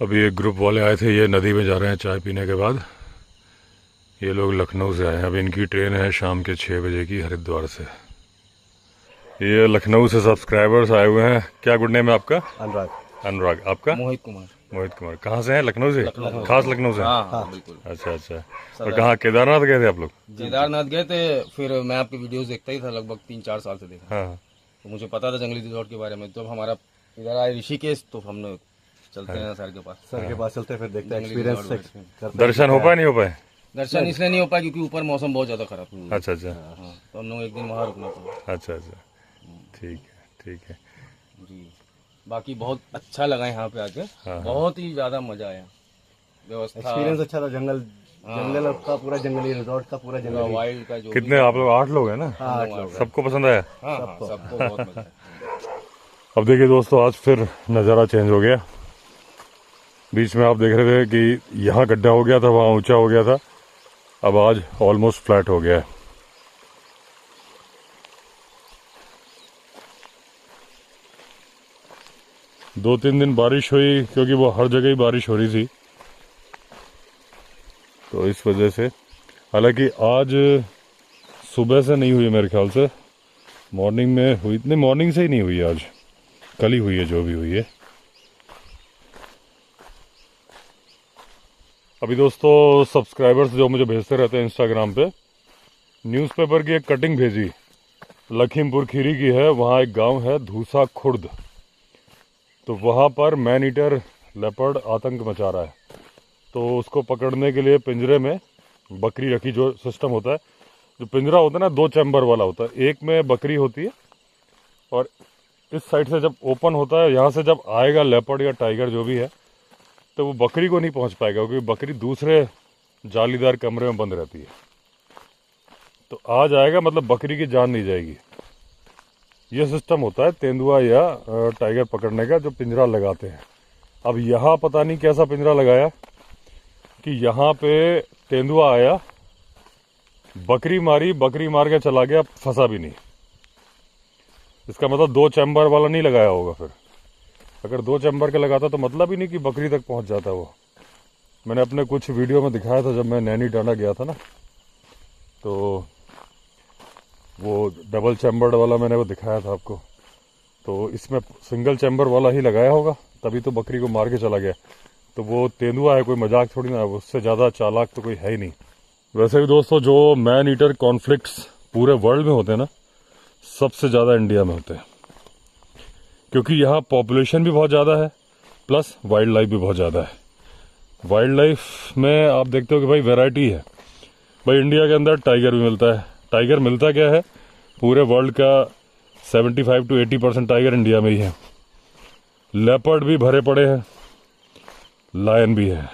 अभी एक ग्रुप वाले आए थे, ये नदी में जा रहे हैं चाय पीने के बाद। ये लोग लखनऊ से आए हैं। अब इनकी ट्रेन है शाम के 6 बजे की हरिद्वार से। ये लखनऊ से सब्सक्राइबर्स आए हुए हैं। क्या गुड नेम है आपका? अनुराग। अनुराग। आपका? मोहित कुमार। मोहित कुमार। कहाँ से हैं? लखनऊ से? खास लखनऊ से? हाँ बिल्कुल। अच्छा अच्छा। और कहाँ, केदारनाथ गए थे आप लोग? केदारनाथ गए थे, फिर मैं आपकी वीडियोस देखता ही था, लगभग 3-4 साल से देखा। हाँ। तो मुझे पता था जंगली रिजॉर्ट के बारे में। तो हमारा इधर आए ऋषिकेश, तो हमने चलते हैं सर के पास चलते हैं, फिर देखते हैं एक्सपीरियंस करते हैं। दर्शन हो पाए नहीं हो पाए? दर्शन इसलिए नहीं हो पाया क्योंकि ऊपर मौसम बहुत ज्यादा खराब था। अच्छा अच्छा। हाँ, तो हम लोग एक दिन वहाँ रुकना पड़ा। अच्छा अच्छा, ठीक है जी। बाकी बहुत अच्छा लगा यहाँ पे आके। बहुत ही ज्यादा मजा आया। व्यवस्था, एक्सपीरियंस अच्छा था। जंगल का पूरा, जंगली रिजॉर्ट का पूरा जंगल, वाइल्ड का जो कितने आप लोग? 8 लोग हैं ना? 8 लोग। सबको पसंद आया? हाँ, सबको बहुत मजा आया। अब देखिए दोस्तों, आज फिर नज़ारा चेंज हो गया। बीच में आप देख रहे थे कि यहाँ गड्ढा हो गया था, वहाँ ऊंचा हो गया था। अब आज ऑलमोस्ट फ्लैट हो गया है। दो तीन दिन बारिश हुई, क्योंकि वो हर जगह ही बारिश हो रही थी, तो इस वजह से। हालांकि आज सुबह से नहीं हुई, मेरे ख्याल से मॉर्निंग में हुई। इतनी मॉर्निंग से ही नहीं हुई, आज कल ही हुई है जो भी हुई है। अभी दोस्तों, सब्सक्राइबर्स जो मुझे भेजते रहते हैं इंस्टाग्राम पे, न्यूज़पेपर की एक कटिंग भेजी, लखीमपुर खीरी की है। वहाँ एक गांव है धूसा खुर्द, तो वहाँ पर मैन ईटर लेपर्ड आतंक मचा रहा है। तो उसको पकड़ने के लिए पिंजरे में बकरी रखी। जो सिस्टम होता है, जो पिंजरा होता है ना, 2 चैम्बर वाला होता है। एक में बकरी होती है, और इस साइड से जब ओपन होता है, यहाँ से जब आएगा लेपर्ड या टाइगर जो भी है, तो वो बकरी को नहीं पहुँच पाएगा, क्योंकि बकरी दूसरे जालीदार कमरे में बंद रहती है। तो आ जाएगा, मतलब बकरी की जान नहीं जाएगी। ये सिस्टम होता है तेंदुआ या टाइगर पकड़ने का, जो पिंजरा लगाते हैं। अब यहाँ पता नहीं कैसा पिंजरा लगाया कि यहाँ पे तेंदुआ आया, बकरी मारी, बकरी मार के चला गया, फंसा भी नहीं। इसका मतलब 2 चैम्बर वाला नहीं लगाया होगा। फिर अगर 2 चैम्बर का लगाता तो मतलब ही नहीं कि बकरी तक पहुँच जाता वो। मैंने अपने कुछ वीडियो में दिखाया था, जब मैं नैनी टांडा गया था ना, तो वो डबल चैम्बर्ड वाला मैंने वो दिखाया था आपको। तो इसमें सिंगल चैम्बर वाला ही लगाया होगा, तभी तो बकरी को मार के चला गया। तो वो तेंदुआ है, कोई मजाक थोड़ी ना है, उससे ज़्यादा चालाक तो कोई है ही नहीं। वैसे भी दोस्तों, जो मैन ईटर कॉन्फ्लिक्ट्स पूरे वर्ल्ड में होते हैं ना, सबसे ज़्यादा इंडिया में होते हैं, क्योंकि यहाँ पॉपुलेशन भी बहुत ज़्यादा है, प्लस वाइल्ड लाइफ भी बहुत ज़्यादा है। वाइल्ड लाइफ में आप देखते हो कि भाई वैरायटी है। भाई इंडिया के अंदर टाइगर भी मिलता है। टाइगर मिलता क्या है, पूरे वर्ल्ड का 75 to 80% टाइगर इंडिया में ही है। लेपर्ड भी भरे पड़े हैं, लायन भी है।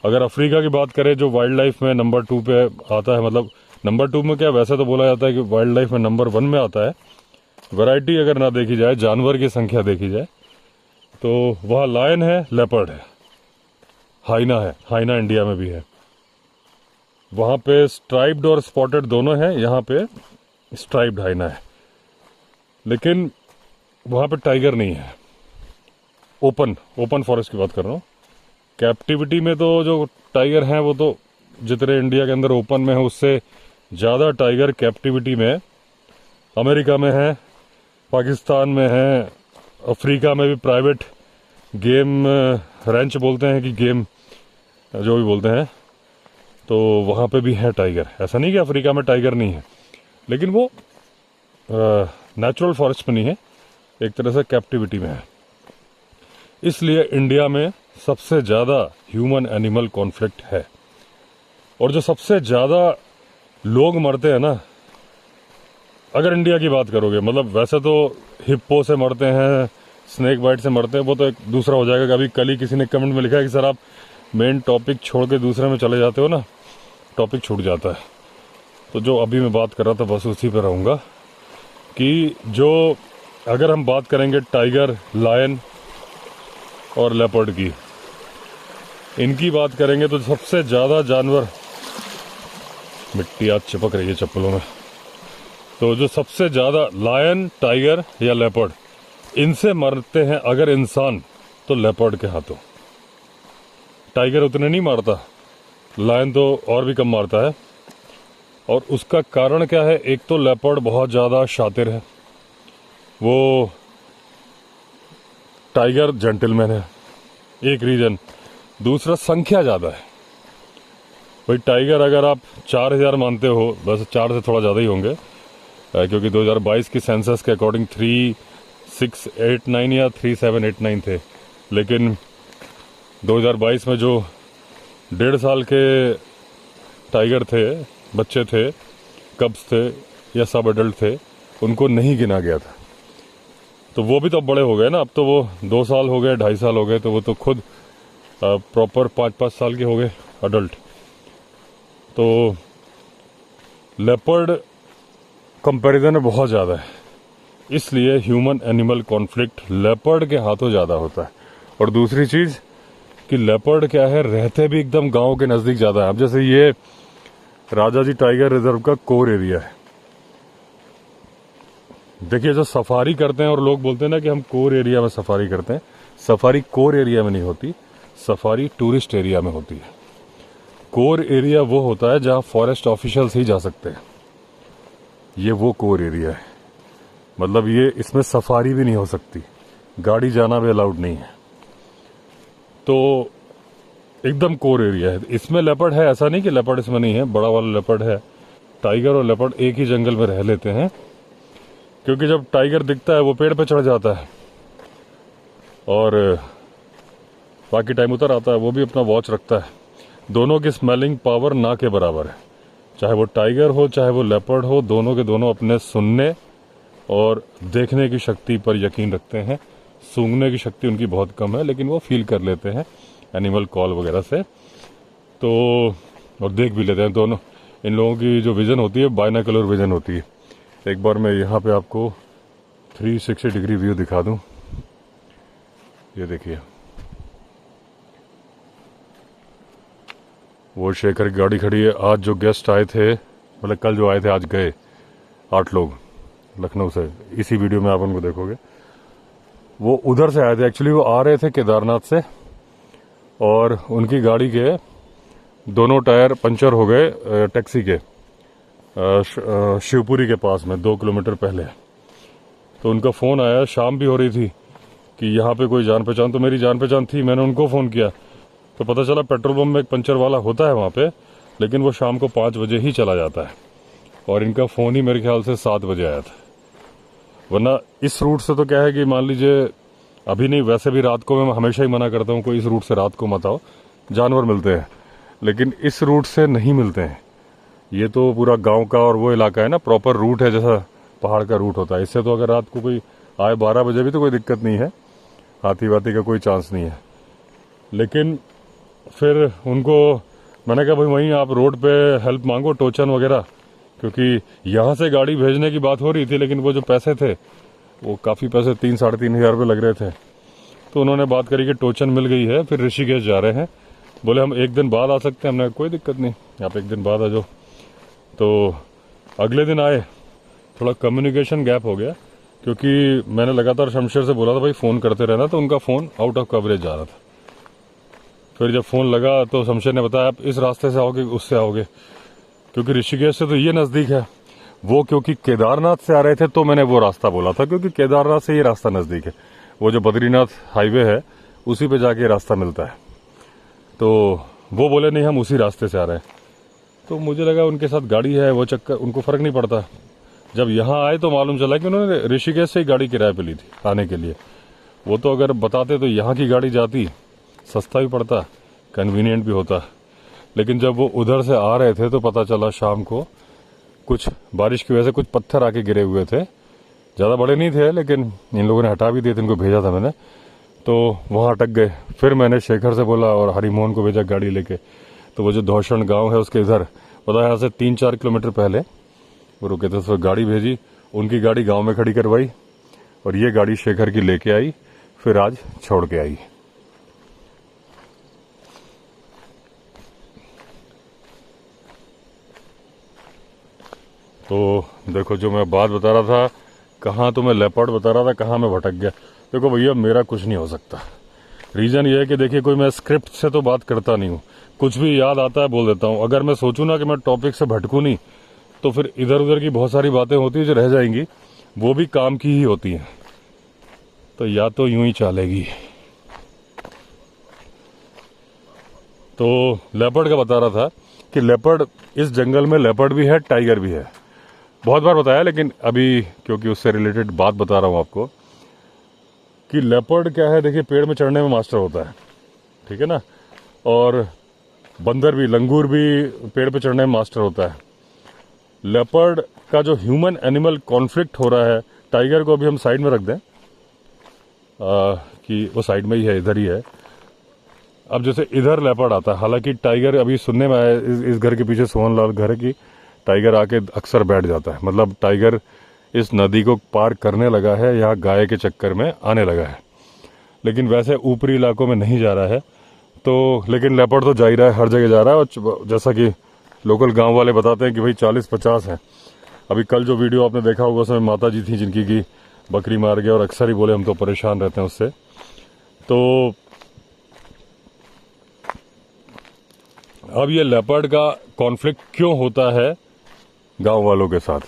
अगर अफ्रीका की बात करें, जो वाइल्ड लाइफ में नंबर 2 पे आता है, मतलब नंबर 2 में क्या, वैसे तो बोला जाता है कि वाइल्ड लाइफ में नंबर 1 में आता है। वैरायटी अगर ना देखी जाए, जानवर की संख्या देखी जाए, तो वहाँ लायन है, लेपर्ड है, हाइना है। हाइना इंडिया में भी है। वहाँ पे स्ट्राइप्ड और स्पॉटेड दोनों हैं, यहाँ पे स्ट्राइप्ड हाइना है। लेकिन वहाँ पे टाइगर नहीं है। ओपन फॉरेस्ट की बात कर रहा हूँ। कैप्टिविटी में तो जो टाइगर हैं, वो तो जितने इंडिया के अंदर ओपन में है, उससे ज़्यादा टाइगर कैप्टिविटी में अमेरिका में है, पाकिस्तान में है, अफ्रीका में भी प्राइवेट गेम रेंच बोलते हैं कि गेम जो भी बोलते हैं, तो वहाँ पे भी है टाइगर। ऐसा नहीं कि अफ्रीका में टाइगर नहीं है, लेकिन वो नेचुरल फॉरेस्ट में नहीं है, एक तरह से कैप्टिविटी में है। इसलिए इंडिया में सबसे ज़्यादा ह्यूमन एनिमल कॉन्फ्लिक्ट है। और जो सबसे ज़्यादा लोग मरते हैं ना, अगर इंडिया की बात करोगे, मतलब वैसे तो हिप्पो से मरते हैं, स्नेक बाइट से मरते हैं, वो तो एक दूसरा हो जाएगा। अभी कल ही किसी ने कमेंट में लिखा है कि सर आप मेन टॉपिक छोड़ के दूसरे में चले जाते हो ना, टॉपिक छूट जाता है। तो जो अभी मैं बात कर रहा था, बस उसी पर रहूँगा कि जो अगर हम बात करेंगे टाइगर, लायन और लेपर्ड की, इनकी बात करेंगे, तो सबसे ज़्यादा जानवर, मिट्टी आज चिपक रही है चप्पलों में, तो जो सबसे ज़्यादा लायन, टाइगर या लेपर्ड, इनसे मरते हैं अगर इंसान, तो लेपर्ड के हाथों। टाइगर उतने नहीं मारता, लायन तो और भी कम मारता है। और उसका कारण क्या है? एक तो लेपर्ड बहुत ज़्यादा शातिर है, वो टाइगर जेंटलमैन है, एक रीजन। दूसरा संख्या ज़्यादा है। भाई टाइगर अगर आप 4000 मानते हो, बस 4 से थोड़ा ज़्यादा ही होंगे, क्योंकि 2022 की सेंसस के अकॉर्डिंग 3689 या 3789 थे। लेकिन 2022 में जो 1.5 साल के टाइगर थे, बच्चे थे, कब्स थे या सब एडल्ट थे, उनको नहीं गिना गया था। तो वो भी तो अब बड़े हो गए ना, अब तो वो 2 साल हो गए, 2.5 साल हो गए, तो वो तो खुद प्रॉपर 5-5 साल के हो गए अडल्ट। तो लेपर्ड कंपैरिजन में बहुत ज़्यादा है, इसलिए ह्यूमन एनिमल कॉन्फ्लिक्ट लेपर्ड के हाथों ज़्यादा होता है। और दूसरी चीज़ कि लेपर्ड क्या है, रहते भी एकदम गांव के नज़दीक ज़्यादा है। अब जैसे ये राजाजी टाइगर रिजर्व का कोर एरिया है। देखिए, जो सफारी करते हैं और लोग बोलते हैं ना कि हम कोर एरिया में सफारी करते हैं, सफारी कोर एरिया में नहीं होती, सफारी टूरिस्ट एरिया में होती है। कोर एरिया वो होता है जहां फॉरेस्ट ऑफिशियल्स ही जा सकते हैं, ये वो कोर एरिया है। मतलब ये इसमें सफारी भी नहीं हो सकती, गाड़ी जाना भी अलाउड नहीं है, तो एकदम कोर एरिया है। इसमें लेपर्ड है, ऐसा नहीं कि लेपर्ड इसमें नहीं है, बड़ा वाला लेपर्ड है। टाइगर और लेपर्ड एक ही जंगल में रह लेते हैं, क्योंकि जब टाइगर दिखता है वो पेड़ पे चढ़ जाता है और बाकी टाइम उतर आता है, वो भी अपना वॉच रखता है। दोनों की स्मेलिंग पावर ना के बराबर है, चाहे वो टाइगर हो चाहे वो लेपर्ड हो, दोनों के दोनों अपने सुनने और देखने की शक्ति पर यकीन रखते हैं। सूंघने की शक्ति उनकी बहुत कम है, लेकिन वो फील कर लेते हैं एनिमल कॉल वगैरह से, तो और देख भी लेते हैं दोनों। इन लोगों की जो विजन होती है बाइनोकुलर विजन होती है। एक बार मैं यहाँ पे आपको 360 डिग्री व्यू दिखा दूं, ये देखिए, वो शेखर की गाड़ी खड़ी है। आज जो गेस्ट आए थे, मतलब कल जो आए थे, आज गए 8 लोग लखनऊ से, इसी वीडियो में आप उनको देखोगे। वो उधर से आए थे, एक्चुअली वो आ रहे थे केदारनाथ से, और उनकी गाड़ी के दोनों टायर पंचर हो गए टैक्सी के शिवपुरी के पास में 2 किलोमीटर पहले। तो उनका फ़ोन आया, शाम भी हो रही थी, कि यहाँ पे कोई जान पहचान, तो मेरी जान पहचान थी, मैंने उनको फ़ोन किया तो पता चला पेट्रोल पंप में एक पंचर वाला होता है वहाँ पे, लेकिन वो शाम को 5 बजे ही चला जाता है, और इनका फ़ोन ही मेरे ख्याल से 7 बजे आया था। वरना इस रूट से तो क्या है कि मान लीजिए अभी नहीं, वैसे भी रात को मैं हमेशा ही मना करता हूँ कोई इस रूट से रात को मत आओ, जानवर मिलते हैं, लेकिन इस रूट से नहीं मिलते हैं। ये तो पूरा गांव का और वो इलाका है ना, प्रॉपर रूट है, जैसा पहाड़ का रूट होता है। इससे तो अगर रात को कोई आए 12 बजे भी तो कोई दिक्कत नहीं है, हाथी वाथी का कोई चांस नहीं है। लेकिन फिर उनको मैंने कहा भाई वहीं आप रोड पे हेल्प मांगो, टोचन वगैरह, क्योंकि यहाँ से गाड़ी भेजने की बात हो रही थी, लेकिन वो जो पैसे थे वो काफ़ी पैसे 3-3.5 हज़ार रुपये लग रहे थे। तो उन्होंने बात करी कि टोचन मिल गई है, फिर ऋषिकेश जा रहे हैं। बोले हम 1 दिन बाद आ सकते हैं। हमने कोई दिक्कत नहीं, आप 1 दिन बाद आ जाओ। तो अगले दिन आए, थोड़ा कम्युनिकेशन गैप हो गया, क्योंकि मैंने लगातार शमशेर से बोला था भाई फ़ोन करते रहना, तो उनका फ़ोन आउट ऑफ कवरेज जा रहा था। फिर जब फ़ोन लगा तो शमशेर ने बताया आप इस रास्ते से आओगे उससे आओगे, क्योंकि ऋषिकेश से तो ये नज़दीक है। वो क्योंकि केदारनाथ से आ रहे थे तो मैंने वो रास्ता बोला था, क्योंकि केदारनाथ से ये रास्ता नज़दीक है। वो जो बद्रीनाथ हाईवे है उसी पे जाके रास्ता मिलता है। तो वो बोले नहीं हम उसी रास्ते से आ रहे हैं। तो मुझे लगा उनके साथ गाड़ी है, वो चक्कर उनको फ़र्क नहीं पड़ता। जब यहाँ आए तो मालूम चला कि उन्होंने ऋषिकेश से ही गाड़ी किराए पे ली थी आने के लिए। वो तो अगर बताते तो यहाँ की गाड़ी जाती, सस्ता भी पड़ता, कन्वीनियंट भी होता। लेकिन जब वो उधर से आ रहे थे तो पता चला शाम को कुछ बारिश की वजह से कुछ पत्थर आके गिरे हुए थे, ज़्यादा बड़े नहीं थे, लेकिन इन लोगों ने हटा भी दिए थे, इनको भेजा था मैंने, तो वहाँ अटक गए। फिर मैंने शेखर से बोला और हरिमोहन को भेजा गाड़ी लेके। तो वो जो धौषण गांव है उसके इधर पता है, यहाँ से 3-4 किलोमीटर पहले वो रुके थे, तो गाड़ी भेजी, उनकी गाड़ी गांव में खड़ी करवाई और ये गाड़ी शेखर की लेके आई, फिर आज छोड़ के आई। तो देखो, जो मैं बात बता रहा था, कहाँ तो मैं लेपर्ड बता रहा था, कहाँ मैं भटक गया। देखो भैया, मेरा कुछ नहीं हो सकता, रीज़न ये है कि देखिए कोई मैं स्क्रिप्ट से तो बात करता नहीं हूँ, कुछ भी याद आता है बोल देता हूँ। अगर मैं सोचूं ना कि मैं टॉपिक से भटकूं नहीं, तो फिर इधर उधर की बहुत सारी बातें होती है जो रह जाएंगी, वो भी काम की ही होती हैं। तो या तो यूं ही चलेगी। तो लेपर्ड का बता रहा था कि लेपर्ड, इस जंगल में लेपर्ड भी है, टाइगर भी है। बहुत बार बताया, लेकिन अभी क्योंकि उससे रिलेटेड बात बता रहा हूँ आपको कि लेपर्ड क्या है। देखिए पेड़ में चढ़ने में मास्टर होता है, ठीक है ना, और बंदर भी, लंगूर भी पेड़ पे चढ़ने में मास्टर होता है। लेपर्ड का जो ह्यूमन एनिमल कॉन्फ्लिक्ट हो रहा है, टाइगर को अभी हम साइड में रख दें कि वो साइड में ही है, इधर ही है। अब जैसे इधर लेपर्ड आता है, हालांकि टाइगर अभी सुनने में आया इस घर के पीछे सोहनलाल घर की, टाइगर आके अक्सर बैठ जाता है। मतलब टाइगर इस नदी को पार करने लगा है, यहाँ गाय के चक्कर में आने लगा है, लेकिन वैसे ऊपरी इलाकों में नहीं जा रहा है। तो लेकिन लेपर्ड तो जा ही रहा है, हर जगह जा रहा है। और जैसा कि लोकल गांव वाले बताते हैं कि भाई 40-50 हैं। अभी कल जो वीडियो आपने देखा होगा उसमें माता जी थी जिनकी की बकरी मार गया, और अक्सर ही बोले हम तो परेशान रहते हैं उससे। तो अब ये लेपर्ड का कॉन्फ्लिक्ट क्यों होता है गांव वालों के साथ?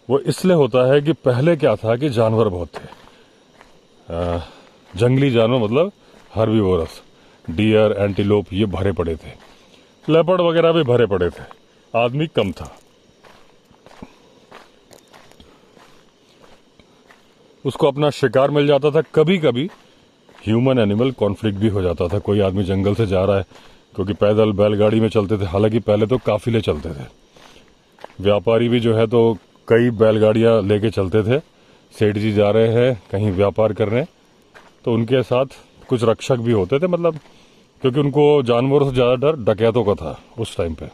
वो इसलिए होता है कि पहले क्या था कि जानवर बहुत थे, जंगली जानवर, मतलब हर्बीवोरस, डियर, एंटीलोप, ये भरे पड़े थे। लेपर्ड वगैरह भी भरे पड़े थे, आदमी कम था। उसको अपना शिकार मिल जाता था। कभी कभी ह्यूमन एनिमल कॉन्फ्लिक्ट भी हो जाता था। कोई आदमी जंगल से जा रहा है, क्योंकि पैदल बैलगाड़ी में चलते थे, हालांकि पहले तो काफिले चलते थे। व्यापारी भी जो है तो कई बैलगाड़ियां लेके चलते थे। सेठ जी जा रहे हैं कहीं व्यापार करने, तो उनके साथ कुछ रक्षक भी होते थे, मतलब क्योंकि उनको जानवरों से ज्यादा डर डकैतों का था उस टाइम पे।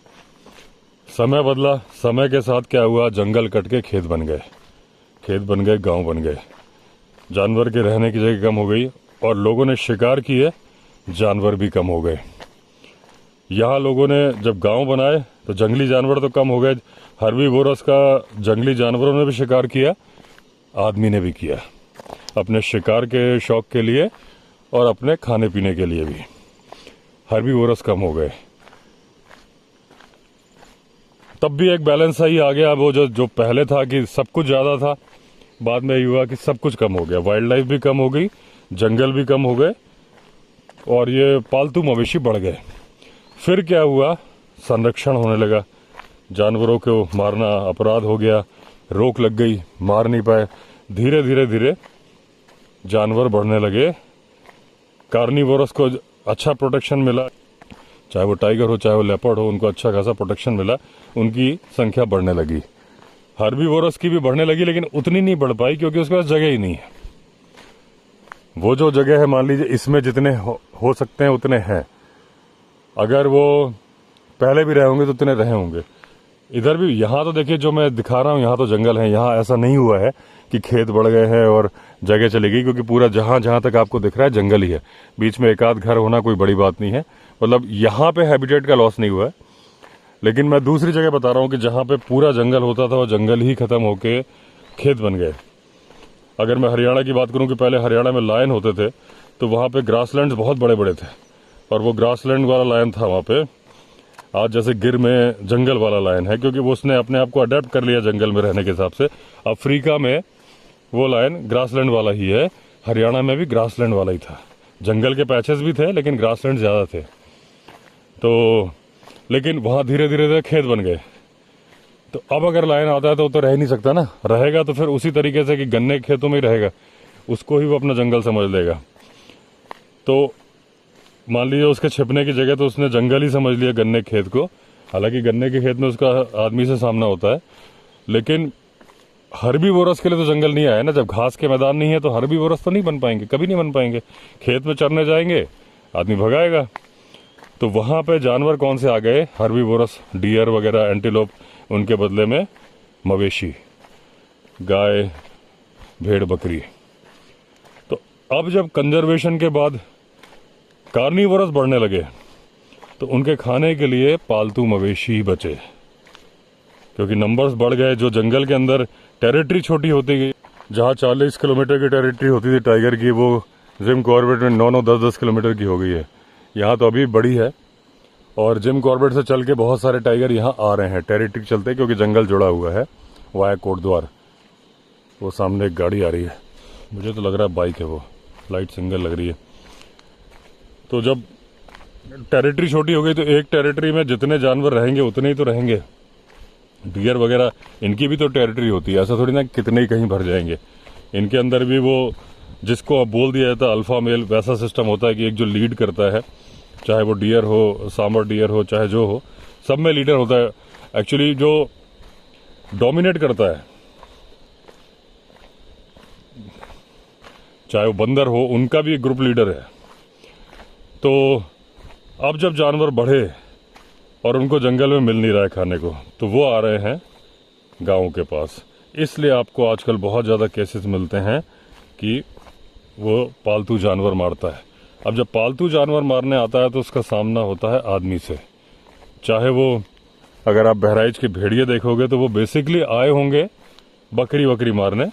समय बदला, समय के साथ क्या हुआ, जंगल कट के खेत बन गए, खेत बन गए, गांव बन गए, जानवर के रहने की जगह कम हो गई, और लोगों ने शिकार किए, जानवर भी कम हो गए। यहाँ लोगों ने जब गांव बनाए तो जंगली जानवर तो कम हो गए, हर्बीवोरस का जंगली जानवरों ने भी शिकार किया, आदमी ने भी किया, अपने शिकार के शौक के लिए और अपने खाने पीने के लिए भी। हर्बीवोरस कम हो गए, तब भी एक बैलेंस सही आ गया। वो जो पहले था कि सब कुछ ज्यादा था, बाद में ये हुआ कि सब कुछ कम हो गया, वाइल्ड लाइफ भी कम हो गई, जंगल भी कम हो गए, और ये पालतू मवेशी बढ़ गए। फिर क्या हुआ, संरक्षण होने लगा, जानवरों को मारना अपराध हो गया, रोक लग गई, मार नहीं पाए। धीरे धीरे धीरे जानवर बढ़ने लगे, कार्निवोरस को अच्छा प्रोटेक्शन मिला, चाहे वो टाइगर हो चाहे वो लेपर्ड हो, उनको अच्छा खासा प्रोटेक्शन मिला, उनकी संख्या बढ़ने लगी। हर्बीवोरस की भी बढ़ने लगी, लेकिन उतनी नहीं बढ़ पाई क्योंकि उसके पास जगह ही नहीं है। वो जो जगह है, मान लीजिए इसमें जितने हो सकते हैं उतने हैं, अगर वो पहले भी रहे होंगे तो उतने रहे होंगे। इधर भी, यहाँ तो देखिए जो मैं दिखा रहा हूँ, यहाँ तो जंगल है, यहाँ ऐसा नहीं हुआ है कि खेत बढ़ गए हैं और जगह चली गई, क्योंकि पूरा जहाँ जहाँ तक आपको दिख रहा है जंगल ही है। बीच में एक आध घर होना कोई बड़ी बात नहीं है, मतलब यहाँ पे हैबिटेट का लॉस नहीं हुआ है। लेकिन मैं दूसरी जगह बता रहा हूँ कि जहाँ पे पूरा जंगल होता था वो जंगल ही खत्म होके खेत बन गए। अगर मैं हरियाणा की बात करूँ कि पहले हरियाणा में लायन होते थे, तो वहाँ पे ग्रासलैंड बहुत बड़े बड़े थे, और वो ग्रासलैंड वाला लायन था वहाँ पे। आज जैसे गिर में जंगल वाला लायन है, क्योंकि वो उसने अपने आप को अडेप्ट कर लिया जंगल में रहने के हिसाब से। अफ्रीका में वो लायन ग्रासलैंड वाला ही है, हरियाणा में भी ग्रासलैंड वाला ही था। जंगल के पैचेस भी थे लेकिन ग्रासलैंड ज्यादा थे। तो लेकिन वहां धीरे धीरे खेत बन गए। तो अब अगर लायन आता है तो रह नहीं सकता ना, रहेगा तो फिर उसी तरीके से कि गन्ने के खेतों में ही रहेगा, उसको ही वो अपना जंगल समझ लेगा। तो मान लीजिए उसके छिपने की जगह तो उसने जंगल ही समझ लिया गन्ने के खेत को। हालांकि गन्ने के खेत में उसका आदमी से सामना होता है, लेकिन हर्बीवोरस के लिए तो जंगल नहीं आया ना। जब घास के मैदान नहीं है तो हर्बीवोरस तो नहीं बन पाएंगे, कभी नहीं बन पाएंगे। खेत में चरने जाएंगे, आदमी भगाएगा। तो वहां पे जानवर कौन से आ गए, हर्बीवोरस, डियर वगैरह, एंटीलोप, उनके बदले में मवेशी, गाय, भेड़, बकरी। तो अब जब कंजर्वेशन के बाद कार्निवोरस बढ़ने लगे तो उनके खाने के लिए पालतू मवेशी ही बचे, क्योंकि नंबर्स बढ़ गए। जो जंगल के अंदर टेरिटरी छोटी होती गई, जहाँ 40 किलोमीटर की टेरिटरी होती थी टाइगर की, वो जिम कॉर्बेट में 9-9, 10-10 किलोमीटर की हो गई है। यहाँ तो अभी बड़ी है और जिम कॉर्बेट से चल के बहुत सारे टाइगर यहाँ आ रहे हैं टेरिटरी चलते, क्योंकि जंगल जुड़ा हुआ है वाया कोटद्वार। वो सामने एक गाड़ी आ रही है, मुझे तो लग रहा है बाइक है, वो लाइट सिंगल लग रही है। तो जब टेरिटरी छोटी हो गई तो एक टेरिटरी में जितने जानवर रहेंगे उतने ही तो रहेंगे। डियर वगैरह इनकी भी तो टेरिटरी होती है, ऐसा थोड़ी ना कितने ही कहीं भर जाएंगे। इनके अंदर भी वो जिसको अब बोल दिया जाता है अल्फा मेल, वैसा सिस्टम होता है कि एक जो लीड करता है, चाहे वो डियर हो, सांबर डियर हो, चाहे जो हो, सब में लीडर होता है। एक्चुअली जो डोमिनेट करता है, चाहे वो बंदर हो, उनका भी एक ग्रुप लीडर है। तो अब जब जानवर बढ़े और उनको जंगल में मिल नहीं रहा है खाने को, तो वो आ रहे हैं गाँव के पास। इसलिए आपको आजकल बहुत ज़्यादा केसेस मिलते हैं कि वो पालतू जानवर मारता है। अब जब पालतू जानवर मारने आता है तो उसका सामना होता है आदमी से। चाहे वो, अगर आप बहराइच के भेड़िए देखोगे तो वो बेसिकली आए होंगे बकरी वकरी मारने,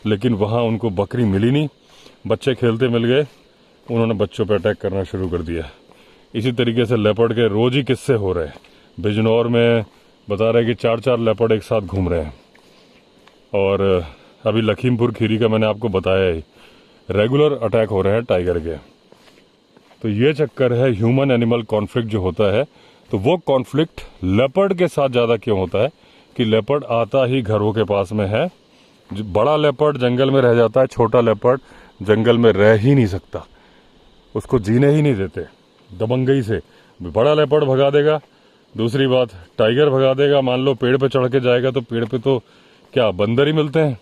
लेकिन वहाँ उनको बकरी मिली नहीं, बच्चे खेलते मिल गए, उन्होंने बच्चों पर अटैक करना शुरू कर दिया। इसी तरीके से लेपर्ड के रोज ही किस्से हो रहे हैं। बिजनौर में बता रहे हैं कि 4-4 लेपर्ड एक साथ घूम रहे हैं। और अभी लखीमपुर खीरी का मैंने आपको बताया ही, रेगुलर अटैक हो रहे हैं टाइगर के। तो ये चक्कर है ह्यूमन एनिमल कॉन्फ्लिक्ट जो होता है। तो वो कॉन्फ्लिक्ट लेपर्ड के साथ ज़्यादा क्यों होता है कि लेपर्ड आता ही घरों के पास में है। बड़ा लेपर्ड जंगल में रह जाता है, छोटा लेपर्ड जंगल में रह ही नहीं सकता, उसको जीने ही नहीं देते दबंगई से। बड़ा लेपर्ड भगा देगा, दूसरी बात टाइगर भगा देगा। मान लो पेड़ पे चढ़ के जाएगा तो पेड़ पे तो क्या बंदर ही मिलते हैं।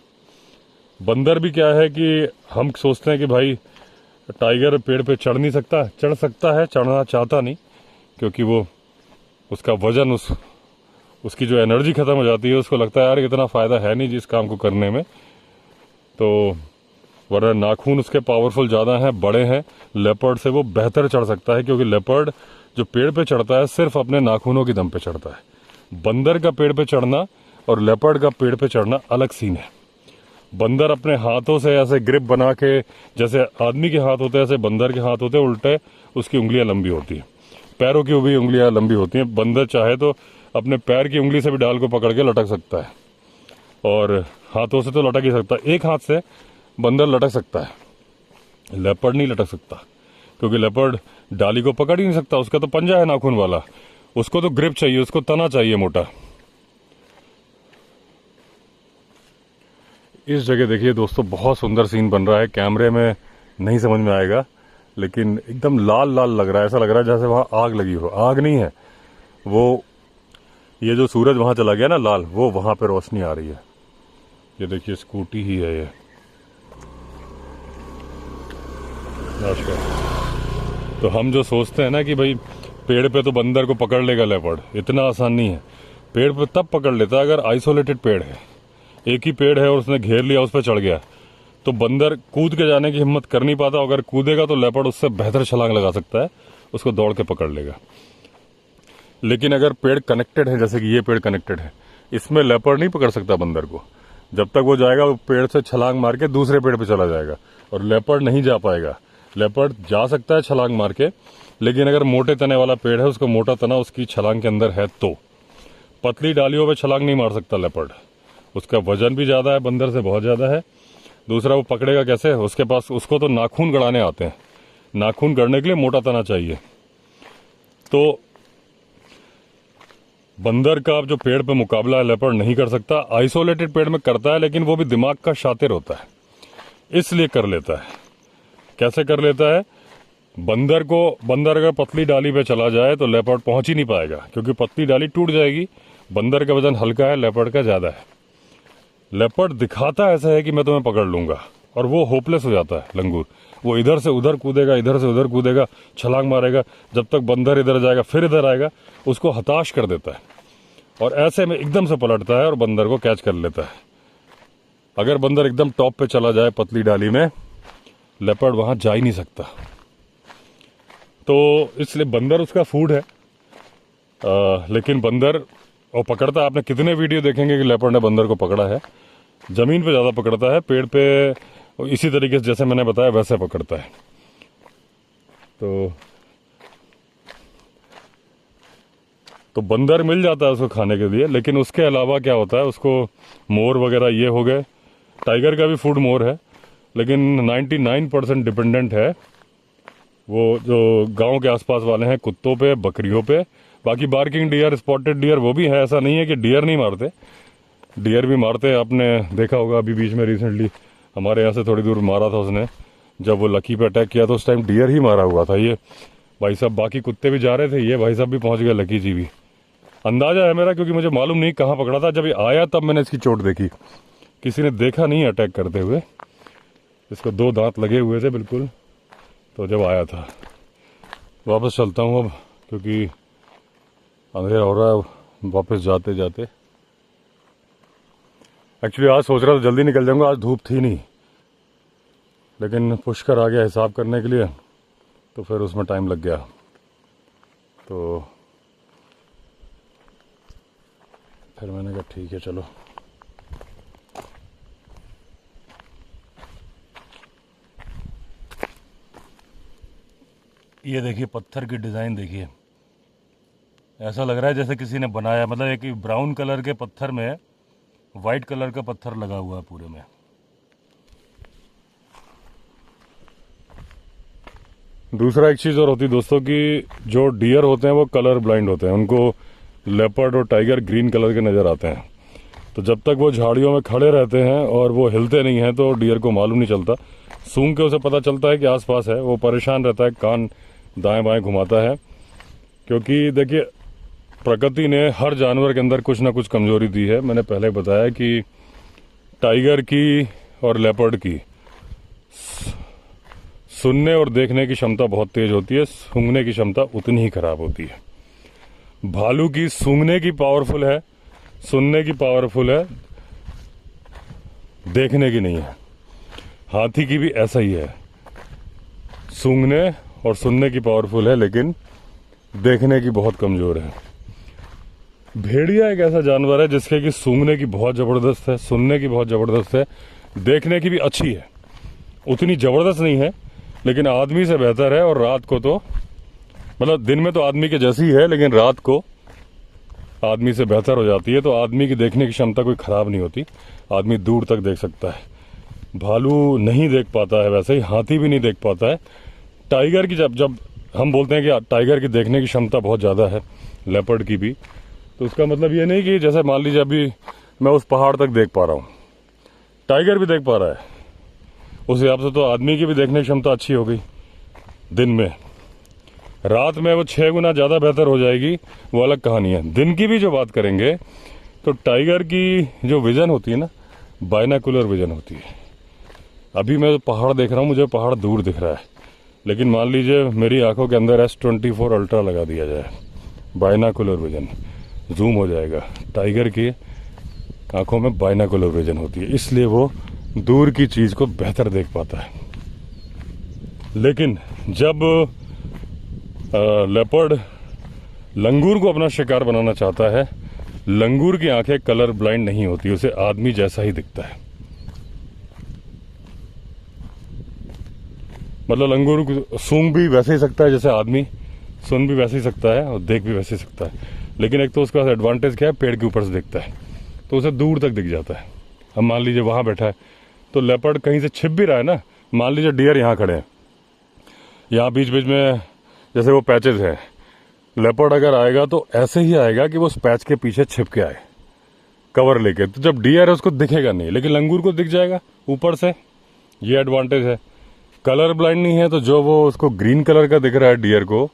बंदर भी क्या है कि हम सोचते हैं कि भाई टाइगर पेड़ पे चढ़ नहीं सकता, चढ़ सकता है, चढ़ना चाहता नहीं, क्योंकि वो उसका वजन, उसकी जो एनर्जी खत्म हो जाती है, उसको लगता है यार इतना फ़ायदा है नहीं जिस काम को करने में। तो वरना नाखून उसके पावरफुल ज़्यादा हैं, बड़े हैं, लेपर्ड से वो बेहतर चढ़ सकता है, क्योंकि लेपर्ड जो पेड़ पे चढ़ता है सिर्फ अपने नाखूनों की दम पे चढ़ता है। बंदर का पेड़ पे चढ़ना और लेपर्ड का पेड़ पे चढ़ना अलग सीन है। बंदर अपने हाथों से ऐसे ग्रिप बना के, जैसे आदमी के हाथ होते हैं ऐसे बंदर के हाथ होते हैं, उल्टे उसकी उंगलियां लंबी होती हैं, पैरों की भी उंगलियां लंबी होती हैं। बंदर चाहे तो अपने पैर की उंगली से भी डाल को पकड़ के लटक सकता है, और हाथों से तो लटक ही सकता है। एक हाथ से बंदर लटक सकता है, लेपर्ड नहीं लटक सकता, क्योंकि लेपर्ड डाली को पकड़ ही नहीं सकता, उसका तो पंजा है नाखून वाला, उसको तो ग्रिप चाहिए, उसको तना चाहिए मोटा। इस जगह देखिए दोस्तों, बहुत सुंदर सीन बन रहा है, कैमरे में नहीं समझ में आएगा, लेकिन एकदम लाल लाल लग रहा है। ऐसा लग रहा है जैसे वहाँ आग लगी हो। आग नहीं है वो, ये जो सूरज वहाँ चला गया ना लाल, वो वहाँ पे रोशनी आ रही है। ये देखिए स्कूटी ही है ये। तो हम जो सोचते हैं ना कि भाई पेड़ पे तो बंदर को पकड़ लेगा लेपर्ड, इतना आसान नहीं है। पेड़ पे तब पकड़ लेता है अगर आइसोलेटेड पेड़ है, एक ही पेड़ है और उसने घेर लिया, उस पर चढ़ गया, तो बंदर कूद के जाने की हिम्मत कर नहीं पाता। अगर कूदेगा तो लेपर्ड उससे बेहतर छलांग लगा सकता है, उसको दौड़ के पकड़ लेगा। लेकिन अगर पेड़ कनेक्टेड है, जैसे कि ये पेड़ कनेक्टेड है, इसमें लेपर्ड नहीं पकड़ सकता बंदर को। जब तक वो जाएगा वो पेड़ से छलांग मार के दूसरे पेड़ पे चला जाएगा, और लेपर्ड नहीं जा पाएगा। लेपर्ड जा सकता है छलांग मार के, लेकिन अगर मोटे तने वाला पेड़ है, उसको मोटा तना उसकी छलांग के अंदर है, तो पतली डालियों पे छलांग नहीं मार सकता लेपर्ड। उसका वजन भी ज्यादा है, बंदर से बहुत ज्यादा है। दूसरा, वो पकड़ेगा कैसे, उसके पास, उसको तो नाखून गड़ाने आते हैं, नाखून गड़ने के लिए मोटा तना चाहिए। तो बंदर का जो पेड़ पे मुकाबला लेपर्ड नहीं कर सकता। आइसोलेटेड पेड़ में करता है, लेकिन वो भी दिमाग का शातिर होता है, इसलिए कर लेता है। कैसे कर लेता है, बंदर अगर पतली डाली पे चला जाए तो लेपर्ड पहुंच ही नहीं पाएगा, क्योंकि पतली डाली टूट जाएगी। बंदर का वजन हल्का है, लेपर्ड का ज्यादा है। लेपर्ड दिखाता ऐसा है कि मैं तुम्हें पकड़ लूंगा, और वो होपलेस हो जाता है लंगूर। वो इधर से उधर कूदेगा, इधर से उधर कूदेगा, छलांग मारेगा, जब तक बंदर इधर जाएगा फिर इधर आएगा, उसको हताश कर देता है, और ऐसे में एकदम से पलटता है और बंदर को कैच कर लेता है। अगर बंदर एकदम टॉप पे चला जाए पतली डाली में, लेपर्ड वहां जा ही नहीं सकता। तो इसलिए बंदर उसका फूड है। लेकिन बंदर और पकड़ता, आपने कितने वीडियो देखेंगे कि लेपर्ड ने बंदर को पकड़ा है। जमीन पे ज्यादा पकड़ता है, पेड़ पे इसी तरीके से जैसे मैंने बताया वैसे पकड़ता है। तो बंदर मिल जाता है उसको खाने के लिए, लेकिन उसके अलावा क्या होता है, उसको मोर वगैरह ये हो गए। टाइगर का भी फूड मोर है, लेकिन 99% डिपेंडेंट है वो जो गांव के आसपास वाले हैं कुत्तों पे, बकरियों पे। बाकी बार्किंग डियर, स्पॉटेड डियर वो भी है, ऐसा नहीं है कि डियर नहीं मारते, डियर भी मारते हैं। आपने देखा होगा अभी बीच में रिसेंटली हमारे यहाँ से थोड़ी दूर मारा था उसने, जब वो लकी पे अटैक किया तो उस टाइम डियर ही मारा हुआ था ये भाई साहब। बाकी कुत्ते भी जा रहे थे, ये भाई साहब भी पहुंच गए लकी जी भी। अंदाजा है मेरा, क्योंकि मुझे मालूम नहीं कहाँ पकड़ा था, जब ये आया तब मैंने इसकी चोट देखी, किसी ने देखा नहीं अटैक करते हुए। इसको 2 दांत लगे हुए थे बिल्कुल, तो जब आया था। वापस चलता हूँ अब, क्योंकि अंधेरा हो रहा है वापस जाते जाते। एक्चुअली आज सोच रहा था जल्दी निकल जाऊंगा, आज धूप थी नहीं, लेकिन पुष्कर आ गया हिसाब करने के लिए, तो फिर उसमें टाइम लग गया। तो फिर मैंने कहा ठीक है चलो। ये देखिए पत्थर की डिज़ाइन देखिए, ऐसा लग रहा है जैसे किसी ने बनाया, मतलब एक ब्राउन कलर के पत्थर में वाइट कलर का पत्थर लगा हुआ है पूरे में। दूसरा एक चीज़ और होती है दोस्तों कि जो डियर होते हैं वो कलर ब्लाइंड होते हैं, उनको लेपर्ड और टाइगर ग्रीन कलर के नज़र आते हैं। तो जब तक वो झाड़ियों में खड़े रहते हैं और वो हिलते नहीं हैं तो डियर को मालूम नहीं चलता। सूंघ के उसे पता चलता है कि आसपास है, वो परेशान रहता है, कान दाएं बाएं घुमाता है। क्योंकि देखिए प्रकृति ने हर जानवर के अंदर कुछ ना कुछ कमजोरी दी है। मैंने पहले बताया कि टाइगर की और लेपर्ड की सुनने और देखने की क्षमता बहुत तेज होती है, सूंघने की क्षमता उतनी ही खराब होती है। भालू की सूंघने की पावरफुल है, सुनने की पावरफुल है, देखने की नहीं है। हाथी की भी ऐसा ही है, सूंघने और सुनने की पावरफुल है, लेकिन देखने की बहुत कमजोर है। भेड़िया एक ऐसा जानवर है जिसके की सूंघने की बहुत जबरदस्त है, सुनने की बहुत जबरदस्त है, देखने की भी अच्छी है, उतनी जबरदस्त नहीं है लेकिन आदमी से बेहतर है। और रात को तो मतलब दिन में तो आदमी के जैसी है, लेकिन रात को आदमी से बेहतर हो जाती है। तो आदमी की देखने की क्षमता कोई खराब नहीं होती, आदमी दूर तक देख सकता है। भालू नहीं देख पाता है, वैसे ही हाथी भी नहीं देख पाता है। टाइगर की जब हम बोलते हैं कि टाइगर की देखने की क्षमता बहुत ज़्यादा है, लेपर्ड की भी, तो उसका मतलब ये नहीं कि जैसे मान लीजिए अभी मैं उस पहाड़ तक देख पा रहा हूँ, टाइगर भी देख पा रहा है, उस हिसाब से तो आदमी की भी देखने की क्षमता अच्छी हो गई दिन में। रात में वो 6 गुना ज़्यादा बेहतर हो जाएगी, वो अलग कहानी है। दिन की भी जो बात करेंगे तो टाइगर की जो विजन होती है ना, बाइनाकुलर विजन होती है। अभी मैं पहाड़ देख रहा हूँ, मुझे पहाड़ दूर दिख रहा है, लेकिन मान लीजिए मेरी आंखों के अंदर S24 अल्ट्रा लगा दिया जाए, बाइनाकुलर विजन, जूम हो जाएगा। टाइगर की आंखों में बाइनाकुलर विजन होती है, इसलिए वो दूर की चीज़ को बेहतर देख पाता है। लेकिन जब लेपर्ड लंगूर को अपना शिकार बनाना चाहता है, लंगूर की आंखें कलर ब्लाइंड नहीं होती, उसे आदमी जैसा ही दिखता है। मतलब लंगूर सूंघ भी वैसे ही सकता है जैसे आदमी, सुन भी वैसे ही सकता है और देख भी वैसे ही सकता है। लेकिन एक तो उसके पास एडवांटेज क्या है, पेड़ के ऊपर से दिखता है तो उसे दूर तक दिख जाता है। अब मान लीजिए वहां बैठा है तो लेपर्ड कहीं से छिप भी रहा है ना, मान लीजिए डियर यहाँ खड़े हैं, यहाँ बीच बीच में जैसे वो पैचेज हैं, लेपर्ड अगर आएगा तो ऐसे ही आएगा कि वो उस पैच के पीछे छिप के आए कवर लेके। तो जब डियर है उसको दिखेगा नहीं, लेकिन लंगूर को दिख जाएगा ऊपर से, ये एडवांटेज है। कलर ब्लाइंड नहीं है, तो जो वो उसको ग्रीन कलर का दिख रहा है डियर को,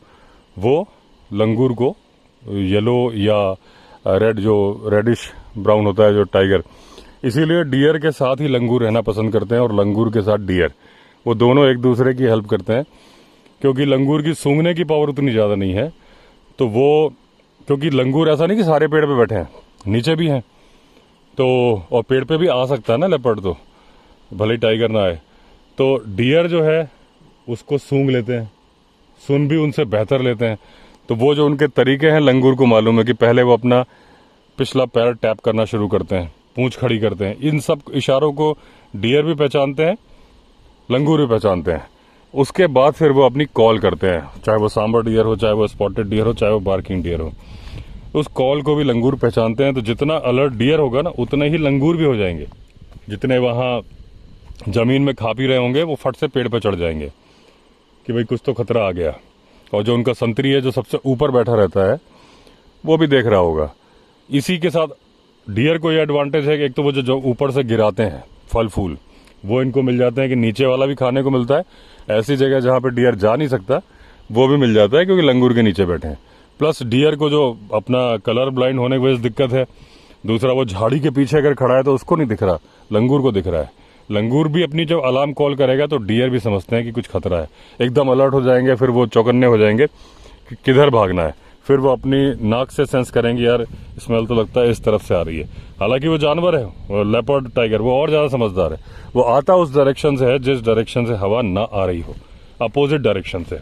वो लंगूर को येलो या रेड, जो रेडिश ब्राउन होता है जो टाइगर, इसीलिए डियर के साथ ही लंगूर रहना पसंद करते हैं और लंगूर के साथ डियर, वो दोनों एक दूसरे की हेल्प करते हैं। क्योंकि लंगूर की सूंघने की पावर उतनी ज़्यादा नहीं है, तो वो, क्योंकि लंगूर ऐसा नहीं कि सारे पेड़ पे बैठे हैं, नीचे भी हैं, तो और पेड़ पे भी आ सकता है ना लेपर्ड, तो भले ही टाइगर ना आए, तो डियर जो है उसको सूंघ लेते हैं, सुन भी उनसे बेहतर लेते हैं। तो वो जो उनके तरीके हैं, लंगूर को मालूम है कि पहले वो अपना पिछला पैर टैप करना शुरू करते हैं, पूंछ खड़ी करते हैं। इन सब इशारों को डियर भी पहचानते हैं, लंगूर भी पहचानते हैं। उसके बाद फिर वो अपनी कॉल करते हैं, चाहे वो सांबर डियर हो, चाहे वो स्पॉटेड डियर हो, चाहे वो बार्किंग डियर हो। उस कॉल को भी लंगूर पहचानते हैं। तो जितना अलर्ट डियर होगा ना, उतने ही लंगूर भी हो जाएंगे। जितने वहाँ जमीन में खा पी रहे होंगे, वो फट से पेड़ पे चढ़ जाएंगे कि भाई कुछ तो खतरा आ गया। और जो उनका संतरी है, जो सबसे ऊपर बैठा रहता है, वो भी देख रहा होगा। इसी के साथ डियर को ये एडवांटेज है कि एक तो वो जो ऊपर से गिराते हैं फल फूल, वो इनको मिल जाते हैं कि नीचे वाला भी खाने को मिलता है। ऐसी जगह जहाँ पे डियर जा नहीं सकता, वो भी मिल जाता है क्योंकि लंगूर के नीचे बैठे हैं। प्लस डियर को जो अपना कलर ब्लाइंड होने की वजह से दिक्कत है, दूसरा वो झाड़ी के पीछे अगर खड़ा है तो उसको नहीं दिख रहा, लंगूर को दिख रहा है। लंगूर भी अपनी जब अलार्म कॉल करेगा तो डियर भी समझते हैं कि कुछ खतरा है, एकदम अलर्ट हो जाएंगे। फिर वो चौकन्ने हो जाएंगे कि किधर भागना है। फिर वो अपनी नाक से सेंस करेंगे, यार स्मेल तो लगता है इस तरफ से आ रही है। हालांकि वो जानवर है, वो लेपर्ड टाइगर, वो और ज्यादा समझदार है। वो आता उस डायरेक्शन से है जिस डायरेक्शन से हवा ना आ रही हो, अपोजिट डायरेक्शन से।